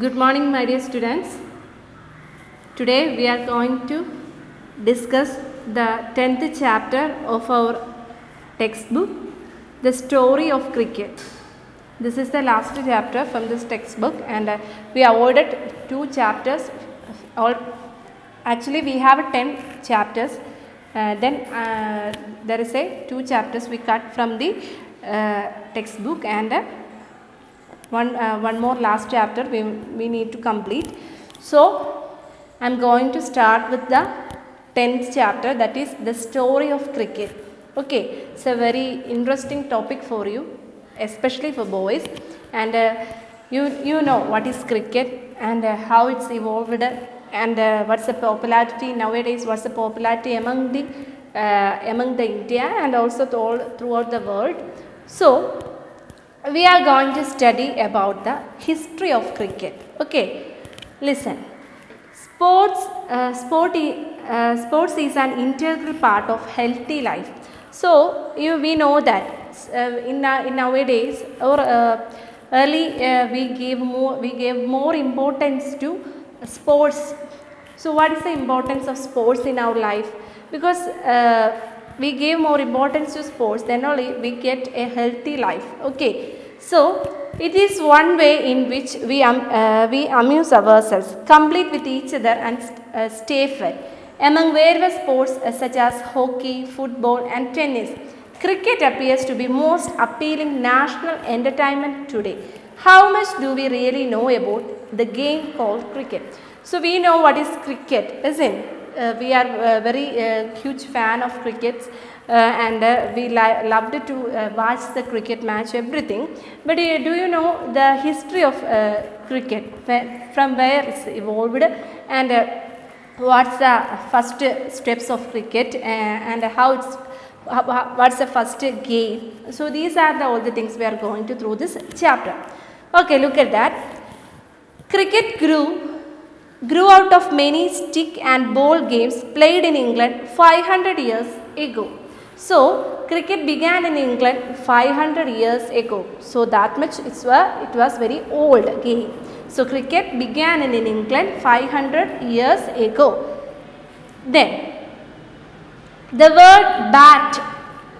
Good morning, my dear students. Today we are going to discuss the 10th chapter of our textbook, The Story of Cricket. This is the last chapter from this textbook, and we avoided 2 chapters. Actually, we have 10 chapters. Then there is a 2 chapters we cut from the textbook, and one more last chapter we need to complete. So I am going to start with the 10th chapter, that is the story of cricket. Okay, it's a very interesting topic for you, especially for boys, and you know what is cricket and how it's evolved, and what's the popularity nowadays, what's the popularity among the India and also throughout the world. So we are going to study about the history of cricket. Okay, listen. Sports is an integral part of healthy life. So we know that in nowadays or early we gave more importance to sports. So what is the importance of sports in our life? Because we give more importance to sports, then only we get a healthy life. Okay, so it is one way in which we amuse ourselves, complete with each other, and stay fit. Among various sports such as hockey, football, and tennis, cricket appears to be most appealing national entertainment today. How much do we really know about the game called cricket? So we know what is cricket, isn't it? We are very huge fan of cricket, and we loved to watch the cricket match, everything. But do you know the history of cricket, from where it's evolved, and what's the first steps of cricket, and what's the first game? So these are all the things we are going to through this chapter. Okay, look at that. Cricket grew out of many stick and ball games played in England 500 years ago. So cricket began in England 500 years ago. So that much it was very old game. So cricket began in England 500 years ago. Then the word bat,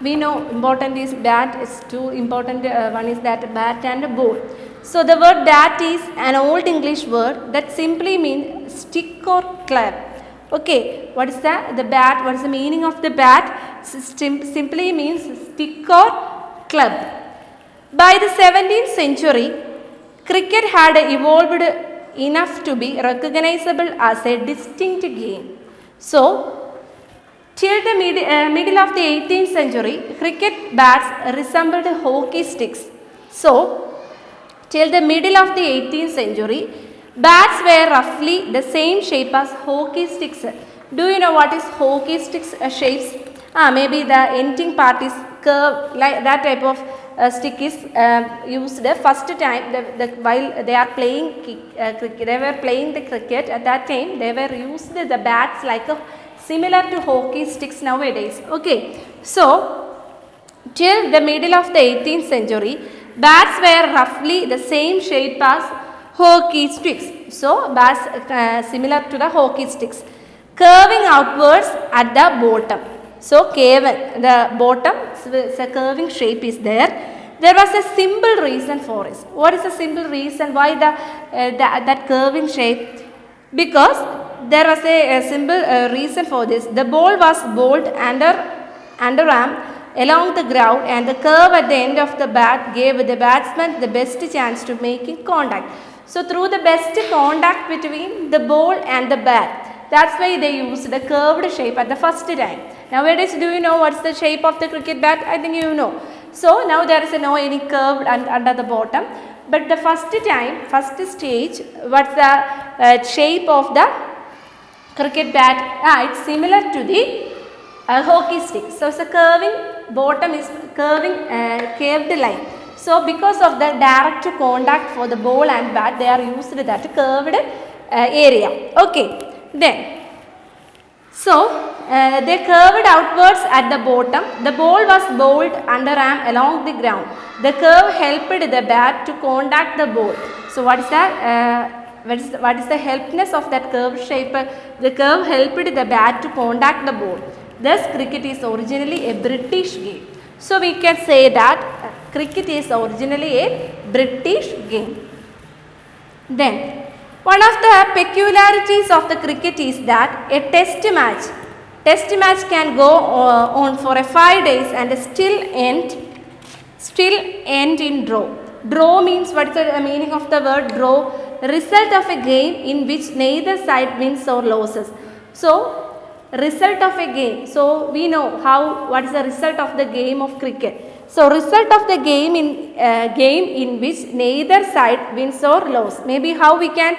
we know important is bat, is two important, one is that bat and ball. So the word bat is an old English word that simply means stick or club. Okay, what is the bat? What is the meaning of the bat? Simply means stick or club. By the 17th century, cricket had evolved enough to be recognizable as a distinct game. So till the middle of the 18th century, cricket bats resembled hockey sticks. So till the middle of the 18th century, bats were roughly the same shape as hockey sticks. Do you know what is hockey sticks shapes? Maybe the ending part is curved, like that type of stick is used the first time while they are playing cricket. They were playing the cricket at that time. They were used the bats like similar to hockey sticks nowadays. Okay, so till the middle of the 18th century, bats were roughly the same shape as hockey sticks. So bats similar to the hockey sticks, curving outwards at the bottom. So the bottom, the curving shape is there. There was a simple reason for it. What is the simple reason why that curving shape? Because there was a simple reason for this. The ball was bowled underarm along the ground, and the curve at the end of the bat gave the batsman the best chance to making contact. So through the best contact between the ball and the bat, that's why they used the curved shape at the first time. Nowadays, do you know what's the shape of the cricket bat? I think you know. So now there is no any curved under the bottom. But the first stage, what's the shape of the cricket bat? It's similar to the hockey stick. So it's a curving bottom, is curving curved line. So because of the direct contact for the ball and bat, they are used that curved area. Okay, then so they curved outwards at the bottom. The ball was bowled underarm along the ground. The curve helped the bat to contact the ball. So what is that? what is the helpness of that curved shape? The curve helped the bat to contact the ball. Thus, cricket is originally a British game. So, we can say that cricket is originally a British game. Then, one of the peculiarities of the cricket is that a test match can go on for 5 days and still end in draw. Draw means, what is the meaning of the word draw? Result of a game in which neither side wins or loses. So, result of a game. So, we know what is the result of the game of cricket. So, result of the game in which neither side wins or loses. Maybe how we can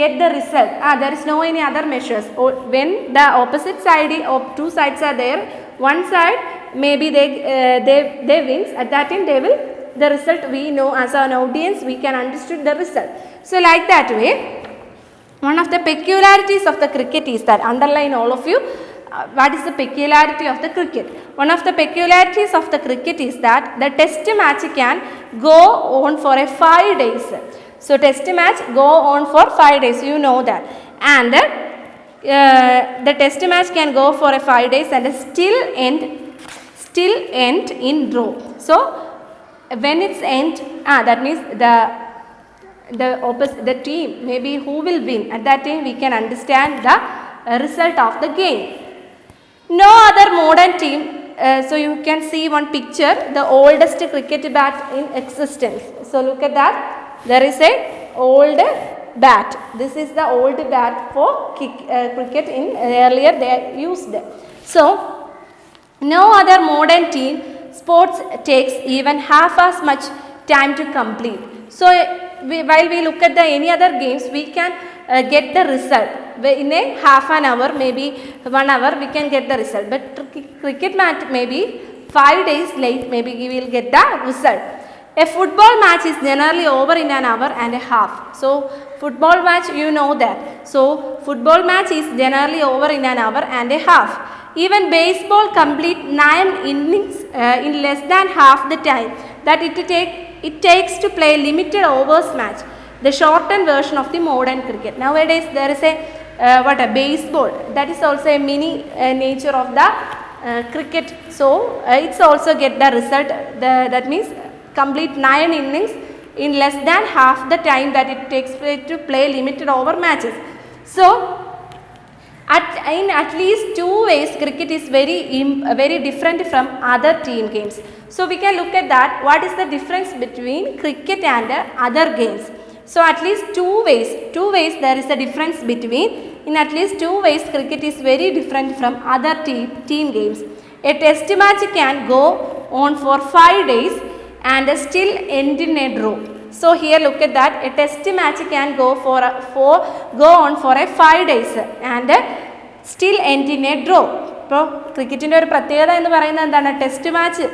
get the result. There is no any other measures. When the opposite side or two sides are there, one side maybe they wins. At that time the result we know as an audience we can understand the result. So, like that way. One of the peculiarities of the cricket is that, underline all of you, what is the peculiarity of the cricket? One of the peculiarities of the cricket is that the test match can go on for 5 days. So, test match go on for 5 days, you know that. And the test match can go for 5 days and still end in draw. So, when it's end, that means the team maybe who will win, at that time we can understand the result of the game. No other modern team, so you can see one picture, the oldest cricket bat in existence. So, look at that, there is a old bat. This is the old bat for cricket in earlier they used. So, no other modern team sports takes even half as much time to complete. So, while we look at any other games, we can get the result in a half an hour, maybe 1 hour we can get the result. But cricket match maybe 5 days late, maybe we will get the result. A football match is generally over in an hour and a half. So, football match you know that. So, football match is generally over in an hour and a half. Even baseball complete 9 innings in less than half the time that it takes to play limited overs match, the shortened version of the modern cricket. Nowadays there is a baseball, that is also a mini nature of the cricket. So, it's also get the result, that means complete 9 innings in less than half the time that it takes to play limited over matches. So, in at least 2 ways cricket is very different from other team games. So, we can look at that, what is the difference between cricket and other games. So, at least 2 ways there is a difference between, in at least 2 ways cricket is very different from other team games. A test match can go on for 5 days and still end in a draw. So, here look at that, a test match can go on for 5 days and still end in a draw. ഇപ്പോൾ ക്രിക്കറ്റിൻ്റെ ഒരു പ്രത്യേകത എന്ന് പറയുന്നത് എന്താണ്? Test match,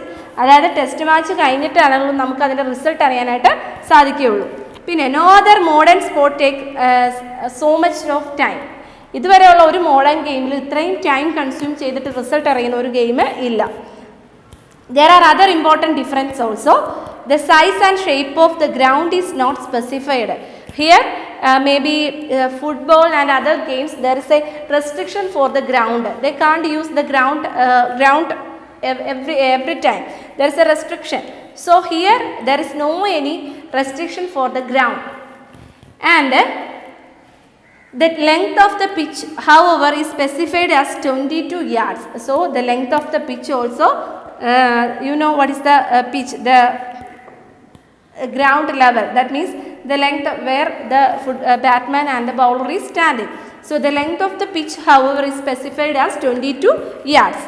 അതായത് test match കഴിഞ്ഞിട്ടാണെങ്കിലും നമുക്ക് അതിൻ്റെ റിസൾട്ട് അറിയാനായിട്ട് സാധിക്കുകയുള്ളൂ. പിന്നെ no other modern sport take so much of time. ഇതുവരെയുള്ള ഒരു മോഡേൺ ഗെയിമിൽ ഇത്രയും ടൈം കൺസ്യൂം ചെയ്തിട്ട് റിസൾട്ട് അറിയുന്ന ഒരു ഗെയിം ഇല്ല. There are other important differences also. The size and shape of the ground is not specified. Here maybe football and other games there is a restriction for the ground. They can't use the ground every time. There is a restriction. So, here there is no any restriction for the ground. And the length of the pitch however is specified as 22 yards. So, the length of the pitch also you know what is the pitch, the ground level, that means the length where the batsman and the bowler is standing. So, the length of the pitch however is specified as 22 yards.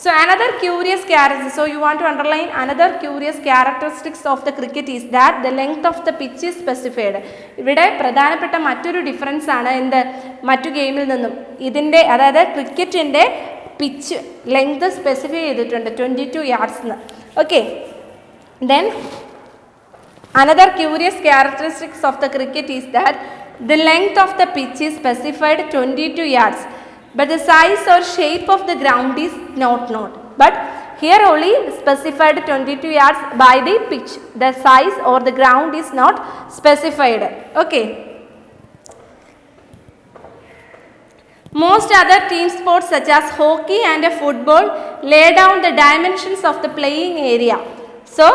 So, another curious character, so you want to underline another curious characteristics of the cricket is that the length of the pitch is specified. ഇവിടെ പ്രധാനപ്പെട്ട മറ്റൊരു difference ആണ് എന്ത് മറ്റു ഗെയിമിൽ നിന്നും, ഇതിൻ്റെ അതായത് ക്രിക്കറ്റിൻ്റെ പിച്ച് ലെങ്ത് സ്പെസിഫൈ ചെയ്തിട്ടുണ്ട് 22 yards എന്ന്. Okay, then another curious characteristics of the cricket is that the length of the pitch is specified 22 yards, but the size or shape of the ground is not known. But here only specified 22 yards by the pitch. The size or the ground is not specified. Okay. Most other team sports such as hockey and football lay down the dimensions of the playing area. So,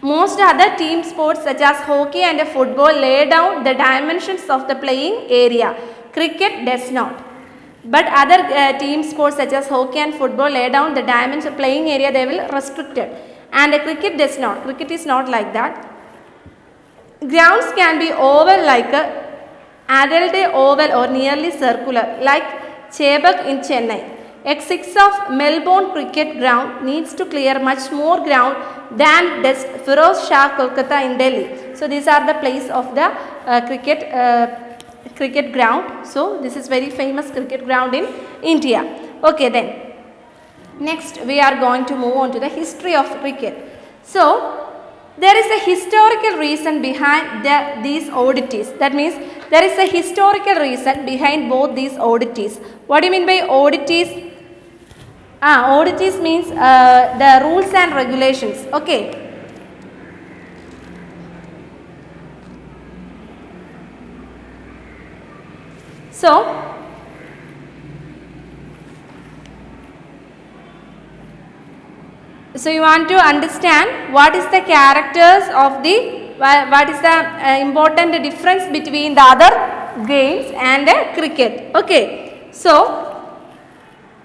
most other team sports such as hockey and football lay down the dimensions of the playing area. Cricket does not. But other team sports such as hockey and football lay down the dimensions of playing area, they will restrict it. And cricket does not. Cricket is not like that. Grounds can be oval like adult oval or nearly circular like Chebak in Chennai. X6 of Melbourne cricket ground needs to clear much more ground than does Firoz Shah Kolkata in Delhi. So these are the place of the cricket ground. So this is very famous cricket ground in India. Okay, then next we are going to move on to the history of cricket. So there is a historical reason behind these oddities. That means there is a historical reason behind both these oddities. What do you mean by oddities? Oddities means the rules and regulations. Okay. So you want to understand what is the characters of the, what is the important difference between the other games and cricket. Okay. So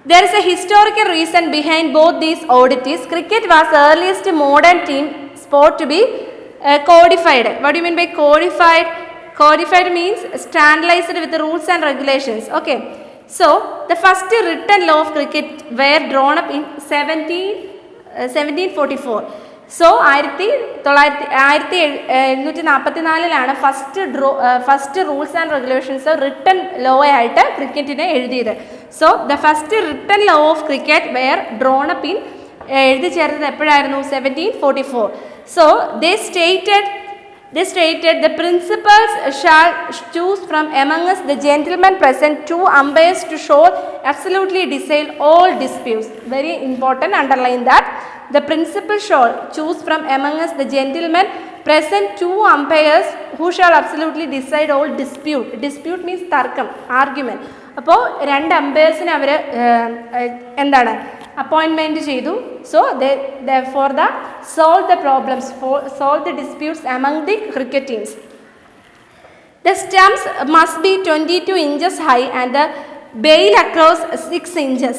there is a historical reason behind both these oddities. Cricket was the earliest modern team sport to be codified. What do you mean by codified? Codified means standardized with the rules and regulations. Okay. So the first written law of cricket were drawn up in 1744. So 1744 first rules and regulations written law ആയിട്ട് ക്രിക്കറ്റിനെ എഴുതിയത്. So the first written law of cricket were drawn up in എഴുതി ചേർത്തത് എപ്പോഴായിരുന്നു? 1744. So they stated the principals shall choose from among us the gentlemen present 2 umpires to show absolutely decide all disputes. Very important, underline that. The principal shall choose from among us the gentlemen present 2 umpires who shall absolutely decide all dispute. Dispute means tarkam, argument. അപ്പോൾ 2 അമ്പയേഴ്സിനെ അവർ എന്താണ് appointment ചെയ്തു. So for the solve the problems, solve the disputes among the cricket teams. The stumps must be 22 inches high and the bail across 6 inches.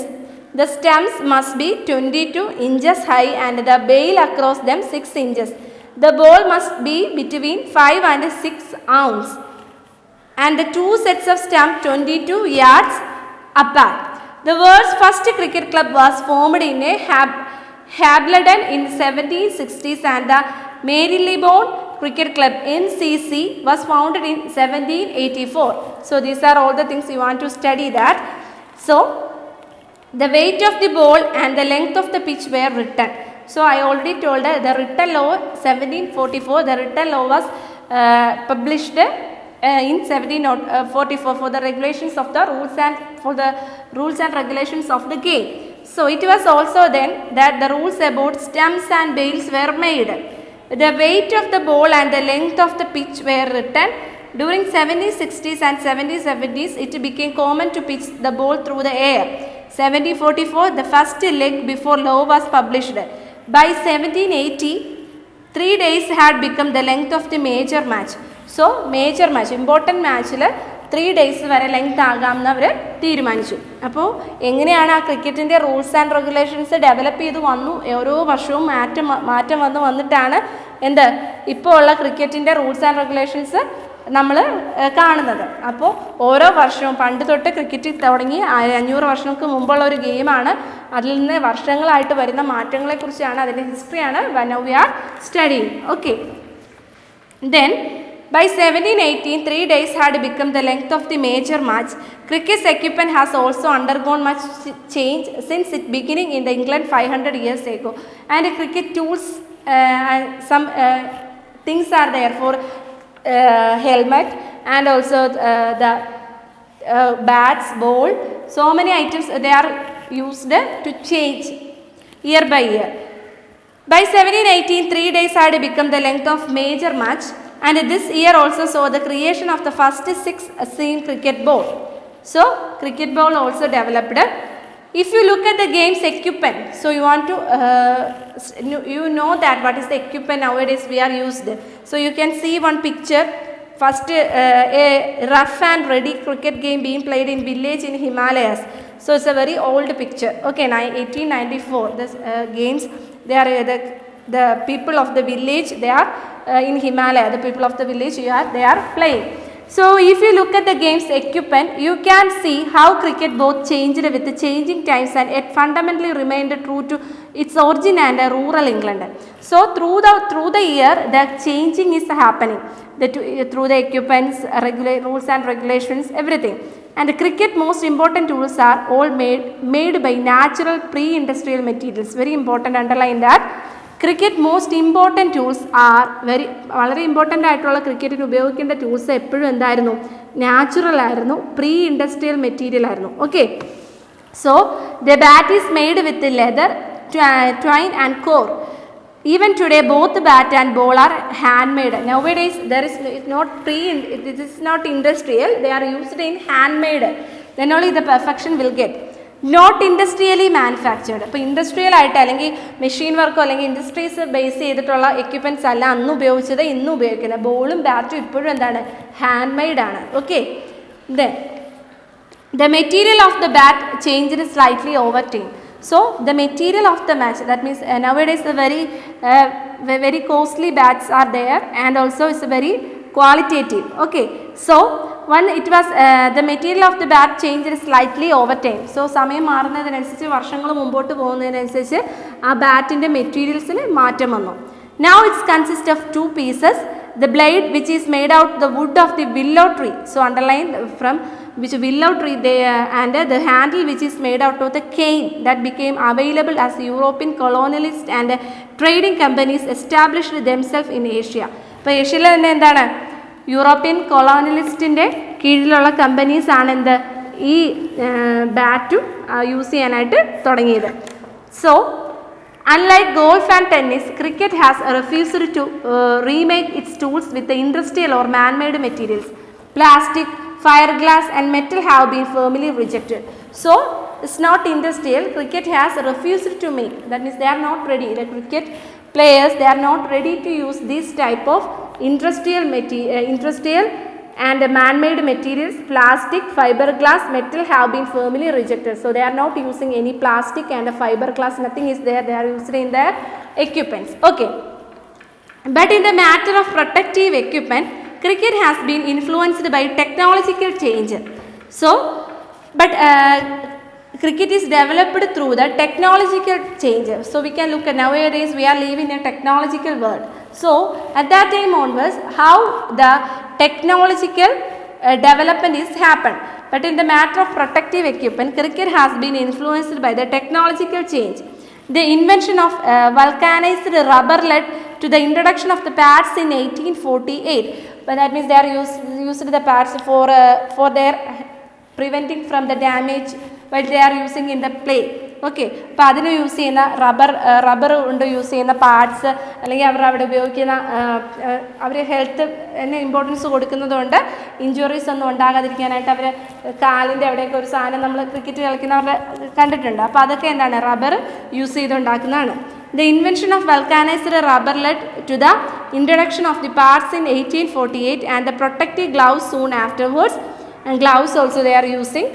The stumps must be 22 inches high and the bail across them 6 inches. The ball must be between 5 and 6 ounce. And the 2 sets of stump 22 yards apart. The world's first cricket club was formed in Hambledon in 1760s and the Marylebone Cricket Club (MCC) was founded in 1784. So these are all the things you want to study that. So the weight of the ball and the length of the pitch were written. So I already told the written law 1744. The written law was published in 1744 for the regulations of the rules and regulations of the game. So it was also then that the rules about stumps and bails were made. The weight of the ball and the length of the pitch were written. During 1760s and 1770s, it became common to pitch the ball through the air. 1744, the first leg before law was published. By 1780, 3 days had become the length of the major match. So major match, important match 3 days വരെ length ആകാമെന്ന് അവർ തീരുമാനിച്ചു. അപ്പോൾ എങ്ങനെയാണ് ആ ക്രിക്കറ്റിൻ്റെ rules and regulations develop ചെയ്ത് വന്നു, ഓരോ വർഷവും മാറ്റം വന്നിട്ടാണ് ഇപ്പോൾ ഉള്ള ക്രിക്കറ്റിൻ്റെ റൂൾസ് ആൻഡ് റെഗുലേഷൻസ് നമ്മൾ കാണുന്നത്. അപ്പോൾ ഓരോ വർഷവും പണ്ട് തൊട്ട് ക്രിക്കറ്റ് തുടങ്ങി 500 വർഷങ്ങൾക്ക് മുമ്പുള്ള ഒരു ഗെയിമാണ്. അതിൽ നിന്ന് വർഷങ്ങളായിട്ട് വരുന്ന മാറ്റങ്ങളെക്കുറിച്ചാണ്, അതിൻ്റെ ഹിസ്റ്ററിയാണ് now we are studying. Okay, then by 1718, 3 days had become the length of the major match. Cricket's equipment has also undergone much change since its beginning in England 500 years ago. And cricket tools, some things are there for helmet and also the bats, ball. So many items they are used to change year by year. By 1718, 3 days had become the length of major match. And this year also saw the creation of the first 6-seam cricket ball. So cricket ball also developed. If you look at the game's equipment, so you want to you know that what is the equipment nowadays we are used. So you can see one picture. First a rough and ready cricket game being played in village in Himalayas. So it's a very old picture. Okay, 1894. This games, they are the people of the village, they are in Himalaya. The people of the village, they are playing. So if you look at the game's equipment, you can see how cricket both changed with the changing times and it fundamentally remained true to its origin and rural England. So through the year, the changing is happening. Through the equipments, rules and regulations, everything. And the cricket most important tools are all made by natural pre-industrial materials. Very important, underline that. Cricket most important tools are വളരെ important ആയിട്ടുള്ള ക്രിക്കറ്റിന് ഉപയോഗിക്കേണ്ട tools എപ്പോഴും എന്തായിരുന്നു? Natural ആയിരുന്നു, pre industrial material ആയിരുന്നു. Okay, so the bat is made with leather, twine and core. Even today both bat and ball are handmade. Nowadays there is it is not industrial, they are used in handmade. Then only the perfection will get. Not industrially manufactured. ഇപ്പോൾ industrial ആയിട്ട് അല്ലെങ്കിൽ machine വർക്കോ അല്ലെങ്കിൽ industries base ചെയ്തിട്ടുള്ള equipments അല്ല അന്ന് ഉപയോഗിച്ചത് ഇന്ന് ഉപയോഗിക്കുന്നത്. ബോളും ബാറ്റും ഇപ്പോഴും എന്താണ്? ഹാൻഡ് മെയ്ഡ് ആണ്. Okay, the material of the bat changed slightly over time. So the material of the match, that means nowadays the very costly bats are there and also it's very qualitative. Okay, so it was the material of the bat changed slightly over time. So സമയം മാറുന്നതിനനുസരിച്ച് വർഷങ്ങൾ മുമ്പോട്ട് പോകുന്നതിനനുസരിച്ച് ആ ബാറ്റിൻ്റെ മെറ്റീരിയൽസിന് മാറ്റം വന്നു. Now it consists of two pieces. The blade which is made out the wood of the willow tree. So underline from which willow tree and the handle which is made out of the cane that became available as European colonialists and trading companies established themselves in Asia. ഇപ്പോൾ ഏഷ്യയിൽ തന്നെ എന്താണ്? European കൊളോണിയലിസ്റ്റിൻ്റെ കീഴിലുള്ള companies ആണ് എന്ത് ഈ ബാറ്റും use ചെയ്യാനായിട്ട് തുടങ്ങിയത്. So unlike golf and tennis, cricket has refused to remake its tools with the industrial or man-made materials. Plastic, fiberglass and metal have been firmly rejected. So it's not industrial. Cricket has refused to make. That means they are not ready. The cricket players, they are not ready to use this type of industrial and man-made materials. Plastic, fiberglass, metal have been firmly rejected. So they are not using any plastic and fiberglass. Nothing is there. They are used in their equipments. Okay. But in the matter of protective equipment, cricket has been influenced by technological change. So, but cricket is developed through the technological change. So we can look at nowadays we are living in a technological world. So at that time onwards, how the technological development is happened. But in the matter of protective equipment, cricket has been influenced by the technological change. The invention of vulcanized rubber led to the introduction of the pads in 1848. But that means they are used the pads for their preventing from the damage while they are using in the play. Okay, അപ്പോൾ അതിന് use ചെയ്യുന്ന rubber കൊണ്ട് use ചെയ്യുന്ന parts അല്ലെങ്കിൽ അവിടെ ഉപയോഗിക്കുന്ന അവർ health തന്നെ importance കൊടുക്കുന്നതുകൊണ്ട് injuries ഒന്നും ഉണ്ടാകാതിരിക്കാനായിട്ട് അവർ കാലിൻ്റെ അവിടെയൊക്കെ ഒരു സാധനം നമ്മൾ ക്രിക്കറ്റ് കളിക്കുന്നവരുടെ കണ്ടിട്ടുണ്ട്. അപ്പോൾ അതൊക്കെ എന്താണ്? റബ്ബർ യൂസ് ചെയ്തുണ്ടാക്കുന്നതാണ്. The invention of vulcanized rubber led to the introduction of the parts in 1848 and the protective gloves soon afterwards. And gloves also they are using.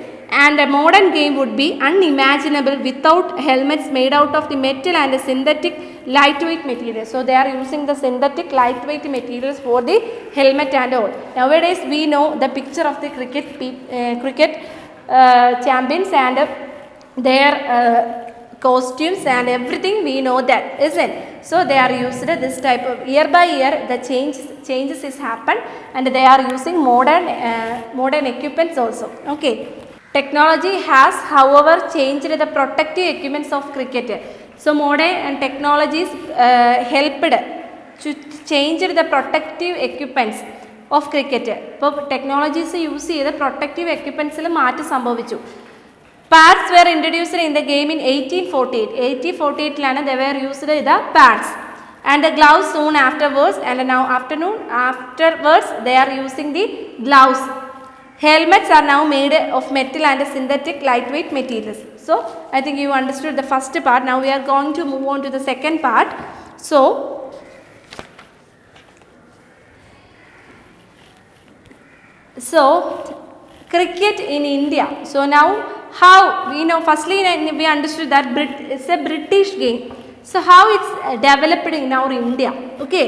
And a modern game would be unimaginable without helmets made out of the metal and the synthetic lightweight materials. So they are using the synthetic lightweight materials for the helmet and all. Nowadays we know the picture of the cricket champions and their costumes and everything, we know that, isn't? So they are used this type of year by year the changes is happened and they are using modern equipments also. Okay. Technology has, however, changed the protective equipments of cricket. So modern and technologies helped to change the protective equipments of cricket. ഇപ്പോൾ technologies use ചെയ്ത് protective എക്യുപ്മെൻറ്റ്സിൽ മാറ്റം സംഭവിച്ചു. Pads were introduced in the game in 1848. 1848 they were used the pads. and the gloves soon afterwards, and now afterwards they are using the gloves. Helmets are now made of metal and synthetic lightweight materials. So I think you understood the first part. Now we are going to move on to the second part. So cricket in India. So now how we know, firstly we understood that it's a British game. So how it's developed in our India. Okay,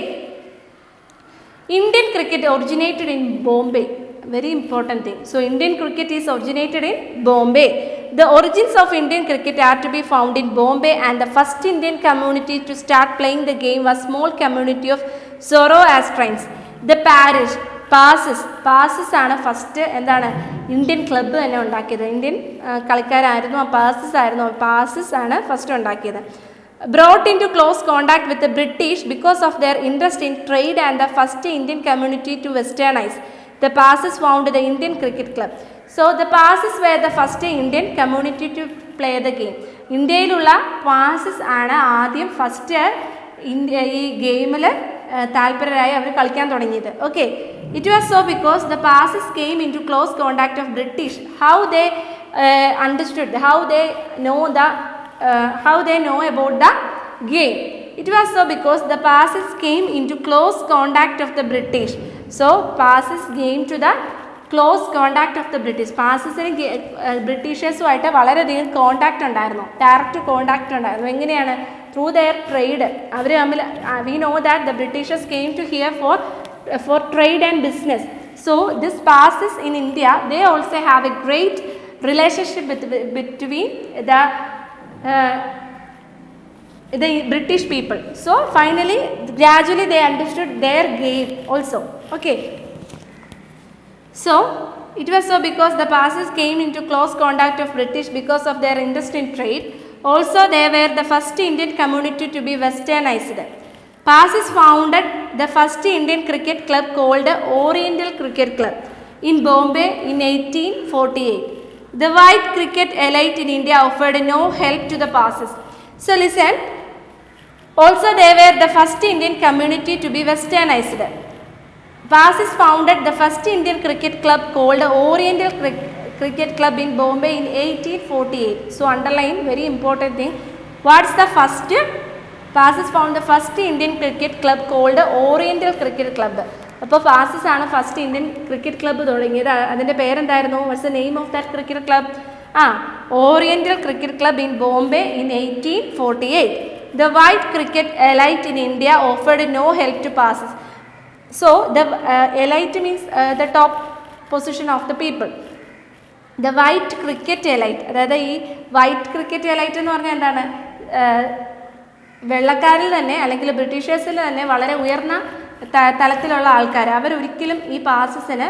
Indian cricket originated in Bombay. Very important thing. So Indian cricket is originated in Bombay. The origins of Indian cricket are to be found in Bombay, and the first Indian community to start playing the game was small community of Zoroastrians. The passes ആണ് first എന്താണ് Indian club തന്നെ ഉണ്ടാക്കിയത്. Indian കളിക്കാരായിരുന്നു, passes ആണ് first ഉണ്ടാക്കിയത്. Brought into close contact with the British because of their interest in trade and the first Indian community to westernize. The Parsis founded the Indian Cricket Club. So the Parsis were the first Indian community to play the game. ഇന്ത്യയിലുള്ള പാസസ് ആണ് ആദ്യം first ഈ ഗെയിമിൽ താല്പര്യരായി അവർ കളിക്കാൻ തുടങ്ങിയത്. Okay, it was so because the Parsis came into close contact of British. How they understood, how they know about the game. It was so because the passes came into close contact of the British. So passes came to the close contact of the British. പാസസിന് ബ്രിട്ടീഷേഴ്സുമായിട്ട് വളരെയധികം contact ഉണ്ടായിരുന്നു, direct contact ഉണ്ടായിരുന്നു. എങ്ങനെയാണ്? Through there trade. അവർ തമ്മിൽ we know that the Britishers came to here for trade and business. So this passes in India, they also have a great relationship between the British people. So finally gradually they understood their game also. Okay, so it was so because the passes came into close contact of British because of their interest in trade. Also they were the first Indian community to be westernized. Passes founded the first Indian cricket club called Oriental Cricket Club in Bombay in 1848. The white cricket elite in India offered no help to the passes. So listen, also they were the first Indian community to be westernized. Passes founded the first Indian cricket club called Oriental Cricket Club in Bombay in 1848. So underline, very important thing. What's the first? Passes found the first Indian cricket club called Oriental Cricket Club. അപ്പോൾ passes ആണ് first Indian cricket club തുടങ്ങിയത്. അതിൻ്റെ പേരെന്തായിരുന്നു? What's the name of that cricket club? Oriental cricket club in Bombay in 1848. The white cricket elite in India offered no help to passes. So the elite means the top position of the people. The white cricket elite, അതായത് ഈ white cricket elite എന്ന് പറഞ്ഞാൽ എന്താണ്? വെള്ളക്കാരിൽ തന്നെ അല്ലെങ്കിൽ ബ്രിട്ടീഷേഴ്സിൽ തന്നെ വളരെ ഉയർന്ന തലത്തിലുള്ള ആൾക്കാർ. അവരൊരിക്കലും ഈ പാസസിന്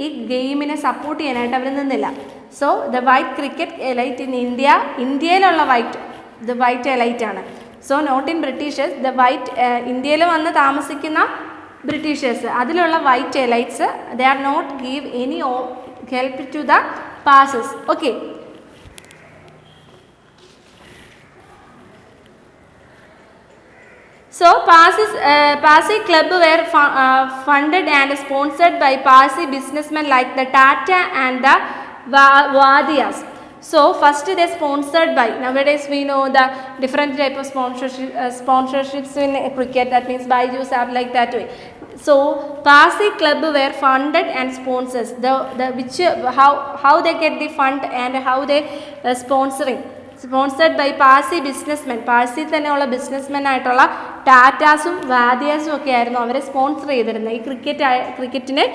ഈ ഗെയിമിനെ സപ്പോർട്ട് ചെയ്യാനായിട്ട് അവർ നിന്നില്ല. So the white cricket elite in India, ഇന്ത്യയിലുള്ള ദ വൈറ്റ് എലൈറ്റ് ആണ്. So not in Britishers, the white ഇന്ത്യയിൽ വന്ന് താമസിക്കുന്ന ബ്രിട്ടീഷേഴ്സ്, അതിലുള്ള white elites, they are not give any help to the Parsis. Okay, so Parsi club were funded and sponsored by Parsi businessmen like the Tata and the Wadias. So first they sponsored by, nowadays we know the different type of sponsorships in cricket, that means Byju's app like that way. So Parsi club were funded and sponsors. How they get the fund and how they sponsored by Parsi businessmen. പാഴ്സിൽ തന്നെയുള്ള businessmen ആയിട്ടുള്ള ടാറ്റാസും വാദിയാസും ഒക്കെ ആയിരുന്നു അവരെ sponsor ചെയ്തിരുന്നത്. ഈ ക്രിക്കറ്റിനെ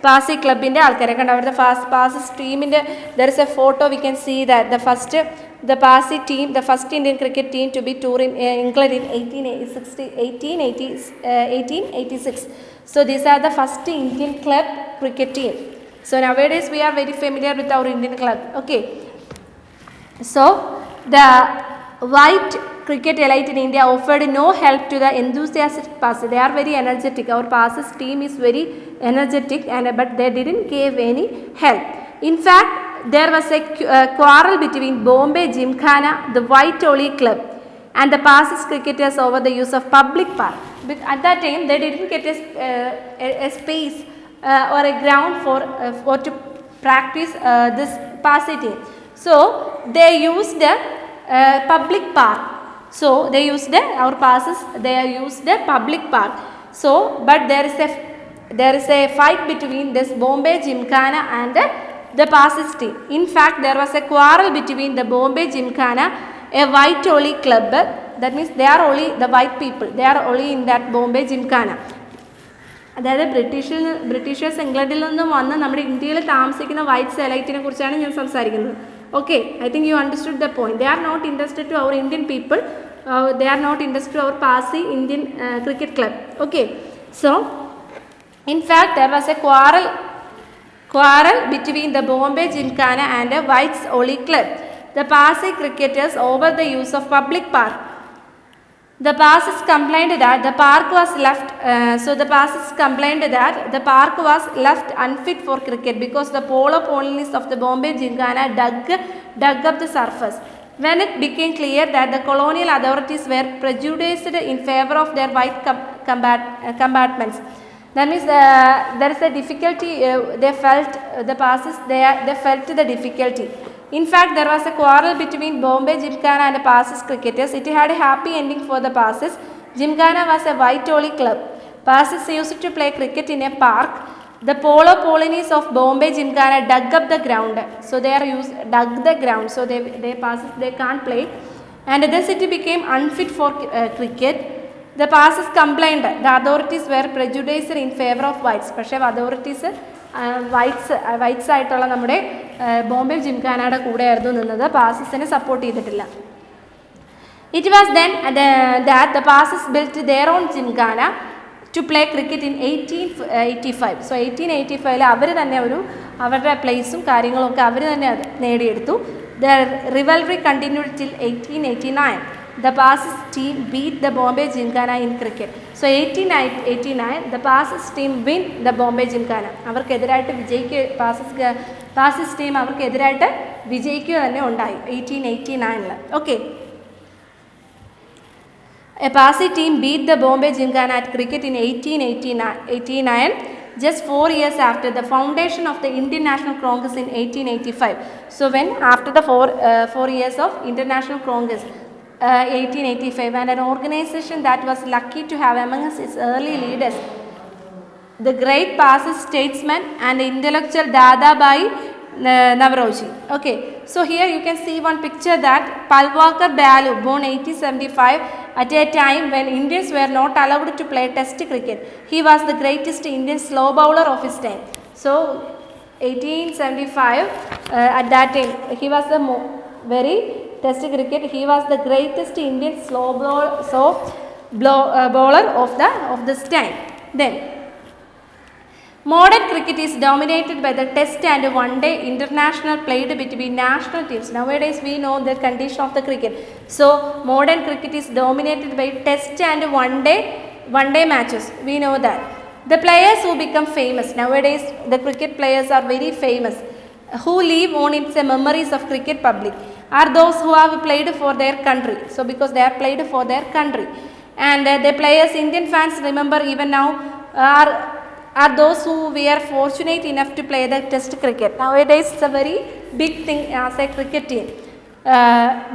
പാസി ക്ലബിൻ്റെ ആൾക്കാരെ കണ്ട് അവരുടെ പാസസ് ടീമിൻ്റെ there is a photo we can see that the Parsi team, the first Indian cricket team to be tour in England in 1886. So these are the first Indian club cricket team. So nowadays we are very familiar with our Indian club. Okay, so the white cricket elite in India offered no help to the enthusiastic Parsi. They are very energetic. Our Parsis team is very energetic, but they didn't give any help. In fact, there was a quarrel between Bombay Gymkhana, the White Oli Club, and the passes cricketers over the use of public park. At that time, they didn't get a space or a ground for to practice this passing. So they used the public park. So they used our passes. They used the public park. So, but there is a fight between this Bombay Gymkhana and the passes team. In fact, there was a quarrel between the Bombay Gymkhana, a white only club. That means they are only the white people. They are only in that Bombay Gymkhana. അതായത് Britishers ഇംഗ്ലണ്ടിൽ നിന്നും വന്ന് നമ്മുടെ ഇന്ത്യയിൽ താമസിക്കുന്ന white സെലൈറ്റിനെ കുറിച്ചാണ് ഞാൻ സംസാരിക്കുന്നത്. Okay, I think you understood the point. They are not interested to our Indian people. They are not interested to our Parsi Indian cricket club. Okay, so in fact there was a quarrel between the Bombay Gymkhana and the Whites Oli club, the Parsi cricketers, over the use of public park. The Parsis complained that the park was left. The park was left unfit for cricket because the polo colonies of the Bombay Gymkhana dug up the surface. When it became clear that the colonial authorities were prejudiced in favor of their white combatants, that means there is a difficulty. They felt the passes. They felt the difficulty. In fact, there was a quarrel between Bombay Gymkhana and the Passes cricketers. It had a happy ending for the Passes. Gymkhana was a white only club. Passes used to play cricket in a park. The polo colonies of Bombay Gymkhana dug up the ground. So they are dug the ground. So they passes, they can't play. And thus it became unfit for cricket. The passes complained the authorities were prejudiced in favor of whites. പക്ഷേ authorities whites ആയിട്ടുള്ള നമ്മുടെ ബോംബെ ജിംഖാനയുടെ കൂടെയായിരുന്നു നിന്നത്. പാസസിനെ support ചെയ്തിട്ടില്ല. It was then that the passes built their own Gymkhana to play cricket in 1885. So 1885 അവർ തന്നെ അവരുടെ പ്ലേസും കാര്യങ്ങളും ഒക്കെ അവർ തന്നെ നേടിയെടുത്തു. The rivalry continued till 1889. The Passes team beat the Bombay Gymkhana in cricket. So 1889 the Passes team win the Bombay Gymkhana. അവർക്കെതിരായിട്ട് Passes team അവർക്കെതിരായിട്ട് വിജയിക്കുക തന്നെ ഉണ്ടായി 1889. Okay. A Parsi team beat the Bombay Gymkhana at cricket in 1889, just 4 years after the foundation of the Indian National Congress in 1885. So when after the 4 years of International Congress, 1885, and an organization that was lucky to have among its early leaders the great Parsi statesman and intellectual Dadabhai Naoroji. Okay, so here you can see one picture that Palwalkar Balu, born 1875, at a time when Indians were not allowed to play test cricket. He was the greatest Indian slow bowler of his time. So 1875, at that time he was the very test cricket. He was the greatest Indian slow bowler of this time. Then modern cricket is dominated by the test and one-day international played between national teams. Nowadays we know the condition of the cricket. So modern cricket is dominated by test and one-day matches. We know that. The players who become famous, nowadays the cricket players are very famous, who live on its memories of cricket public, are those who have played for their country. So because they are played for their country. And the players Indian fans remember even now are those who were fortunate enough to play the test cricket. Nowadays it's a very big thing as a cricket team.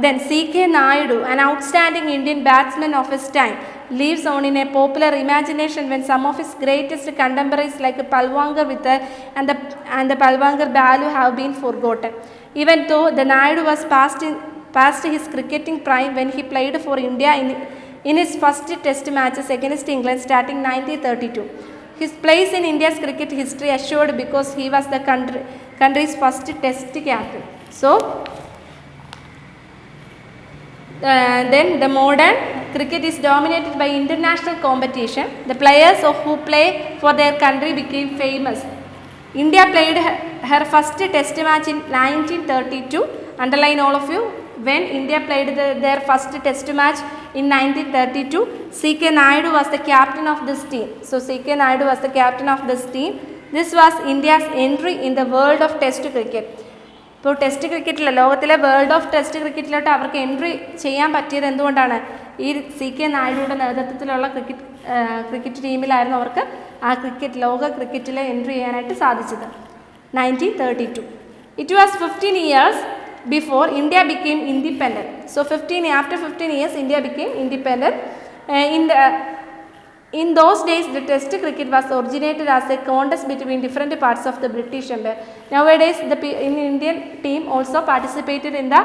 Then C.K. Naidu, an outstanding Indian batsman of his time, lives on in a popular imagination when some of his greatest contemporaries like Palwalkar and the Palwalkar Balu have been forgotten. Even though the Naidu was past his cricketing prime when he played for India in his first test matches against England starting 1932. His place in India's cricket history assured because he was the country's first test captain. So then the modern cricket is dominated by international competition. The players who play for their country became famous. India played her first test match in 1932. Underline all of you. When India played their first test match in 1932, C.K. Naidu was the captain of this team. So C.K. Naidu was the captain of this team. This was India's entry in the world of test cricket. ഇപ്പോൾ test ക്രിക്കറ്റിൽ ലോകത്തിലെ world of test ക്രിക്കറ്റിലോട്ട് അവർക്ക് entry ചെയ്യാൻ പറ്റിയത് എന്തുകൊണ്ടാണ്? ഈ CK നായിഡുവിൻ്റെ നേതൃത്വത്തിലുള്ള cricket ടീമിലായിരുന്നു അവർക്ക് ആ ലോക ക്രിക്കറ്റിൽ എൻട്രി ചെയ്യാനായിട്ട് സാധിച്ചത്. 1932. It was 15 years before India became independent. So after 15 years India became independent. In those days the test cricket was originated as a contest between different parts of the British Empire. Nowadays the Indian team also participated in the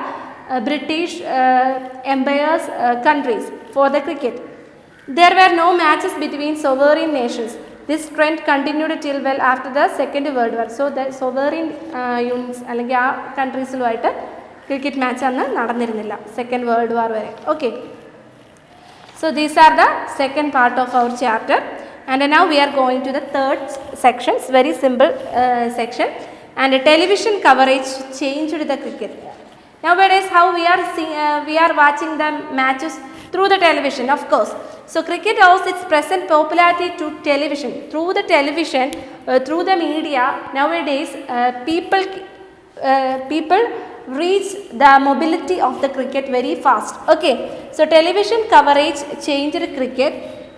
British Empire's countries for the cricket. There were no matches between sovereign nations. This trend continued till well after the Second World War. So the sovereign units അല്ലെങ്കിൽ ആ കൺട്രീസിലുമായിട്ട് cricket match അന്ന് നടന്നിരുന്നില്ല second world war വരെ. Okay, so these are the second part of our chapter, and now we are going to the third section. It's very simple section, and television coverage changed the cricket. Nowadays how we are watching the matches through the television, of course. So cricket owes its present popularity to television. Through the television, through the media, nowadays people reach the mobility of the cricket very fast. Okay, so television coverage changed cricket.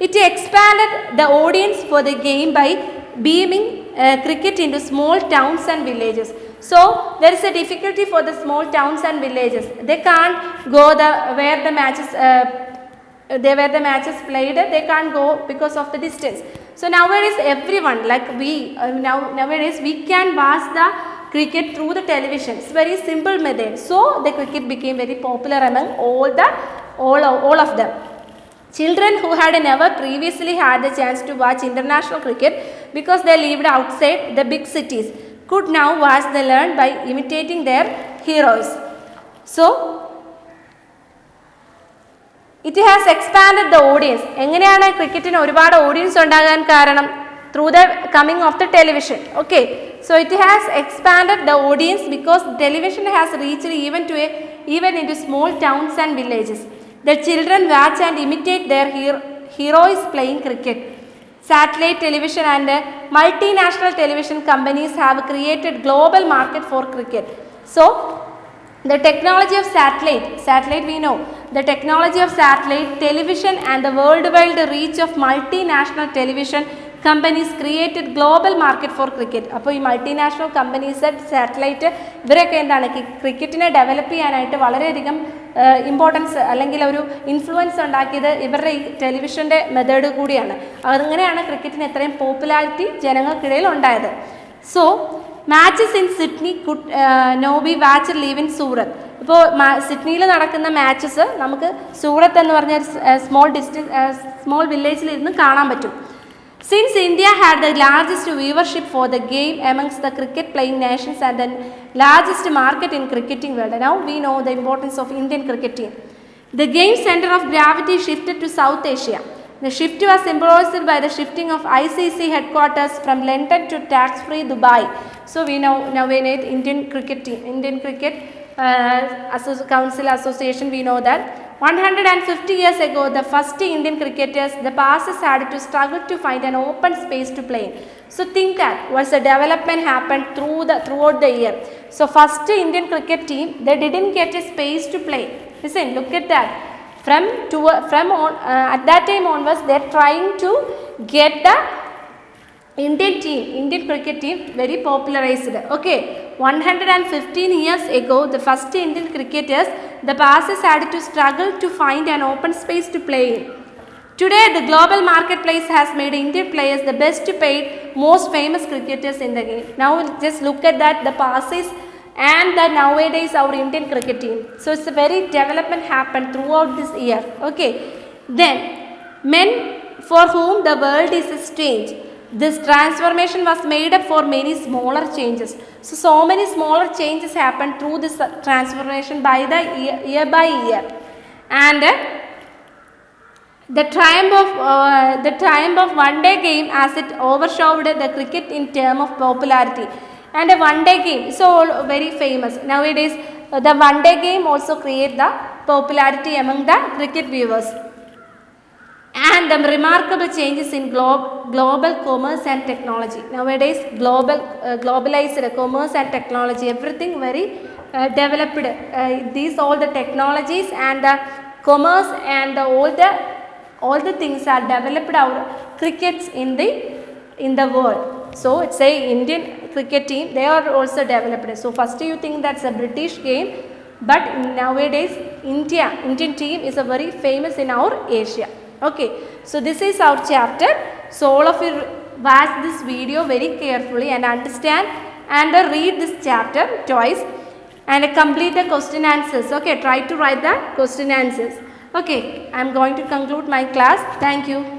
It expanded the audience for the game by beaming cricket into small towns and villages. So there is a difficulty for the small towns and villages. They can't go where the matches played. They can't go because of the distance. So nowadays everyone, like nowadays we can watch the cricket through the television. It's very simple method. So the cricket became very popular among all of them. Children who had never previously had the chance to watch international cricket because they lived outside the big cities could now watch the learn by imitating their heroes. So it has expanded the audience. എങ്ങനെയാണ് ക്രിക്കറ്റിന് ഒരുപാട് audience ഉണ്ടാകാൻ കാരണം? Through the coming of the television. Okay, so it has expanded the audience because television has reached even into small towns and villages. The children watch and imitate their heroes playing cricket. Satellite television and multinational television companies have created global market for cricket. So the technology of satellite we know, the technology of satellite television and the worldwide reach of multinational television companies created global market for cricket. അപ്പോൾ ഈ multinational companies satellite ഇവരൊക്കെ എന്താണ് ക്രിക്കറ്റിനെ develop ചെയ്യാനായിട്ട് വളരെയധികം importance അല്ലെങ്കിൽ ഒരു influence ഉണ്ടാക്കിയത് ഇവരുടെ ഈ ടെലിവിഷൻ്റെ മെത്തേഡ് കൂടിയാണ്. അങ്ങനെയാണ് ക്രിക്കറ്റിന് എത്രയും പോപ്പുലാരിറ്റി ജനങ്ങൾക്കിടയിൽ ഉണ്ടായത്. So matches in Sydney could no be watch live in Surat. ഇപ്പോൾ സിഡ്നിയിൽ നടക്കുന്ന മാച്ചസ് നമുക്ക് സൂറത്ത് എന്ന് പറഞ്ഞ സ്മോൾ വില്ലേജിലിരുന്ന് കാണാൻ പറ്റും. Since India had the largest viewership for the game amongst the cricket playing nations and the largest market in cricketing world, now we know the importance of Indian cricket team. The game center of gravity shifted to South Asia. The shift was symbolized by the shifting of ICC headquarters from London to tax-free Dubai. So we know nowadays Indian Cricket Council Association, we know that 150 years ago, the first Indian cricketers, the passes had to struggle to find an open space to play. So think that once the development happened throughout the year. So first Indian cricket team, they didn't get a space to play. Listen, look at that. At that time onwards, they're trying to get the Indian cricket team very popularized. Okay, 115 years ago, the first Indian cricketers, the passes had to struggle to find an open space to play in. Today, the global marketplace has made Indian players the best paid, most famous cricketers in the game. Now, just look at that, the passes and the nowadays our Indian cricket team. So, it's a very development happened throughout this year. Okay, then men for whom the world is strange. This transformation was made up for many smaller changes. So many smaller changes happened through this transformation by the year by year. And the triumph of one-day game as it overshadowed the cricket in terms of popularity. And a one-day game is so very famous. Nowadays, the one-day game also create the popularity among the cricket viewers. And the remarkable changes in global commerce and technology. Nowadays, globalized commerce and technology, everything very developed these all the technologies and the commerce and all the things are developed our crickets in the world. So it's a Indian cricket team, they are also developed. So first you think that's a British game, but nowadays Indian team is a very famous in our Asia. Okay, so this is our chapter. So all of you watch this video very carefully and understand and read this chapter twice and complete the question answers. Okay, try to write the question answers. Okay, I am going to conclude my class. Thank you.